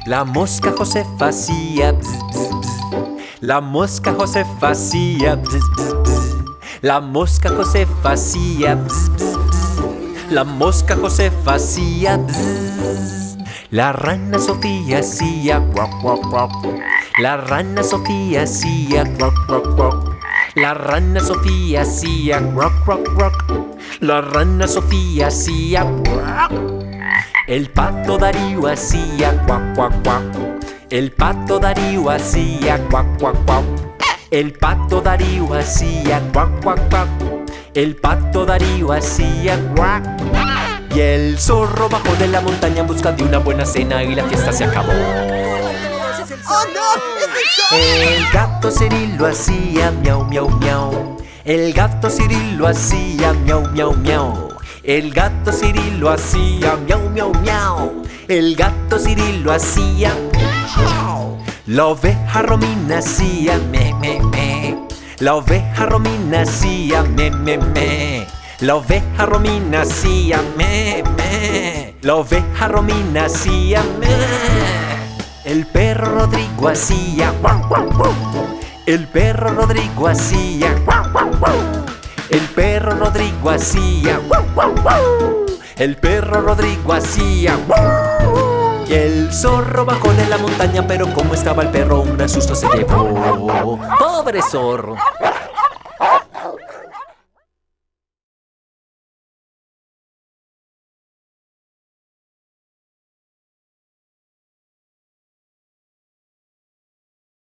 La mosca Josefa hacía bzz, bzz, bzz. La mosca Josefa hacía bzz, bzz, bzz. La mosca Josefa hacía bzz, bzz, bzz. La mosca Josefa hacía bzz. La rana Sofía hacía guac, guac, guac. La rana Sofía hacía guac, guac, guac. La rana Sofía hacía guac, guac, guac. La rana Sofía hacía guac. El pato Darío hacía guac, guac, guac. El pato Darío hacía guac, guac, guac. El pato Darío hacía guac, guac, guac. El pato Darío hacía guac. Y el zorro bajó de la montaña en busca de una buena cena y la fiesta se acabó. ¡Oh, no! ¡Es el zorro! El gato Cirilo hacía miau, miau, miau. El gato Cirilo hacía miau, miau, miau. El gato Cirilo hacía miau, miau, miau. El gato Cirilo hacía miau. La oveja Romina hacía me, me, me. La oveja Romina hacía me, me, me. La oveja Romina hacía me, me. La oveja Romina hacía me. El perro Rodrigo hacía guau, guau, guau. El perro Rodrigo hacía guau, guau, guau. El perro Rodrigo hacía guau, guau, guau. El perro Rodrigo hacía guau. Y el zorro bajó de la montaña, pero como estaba el perro, un gran susto se llevó. ¡Pobre zorro!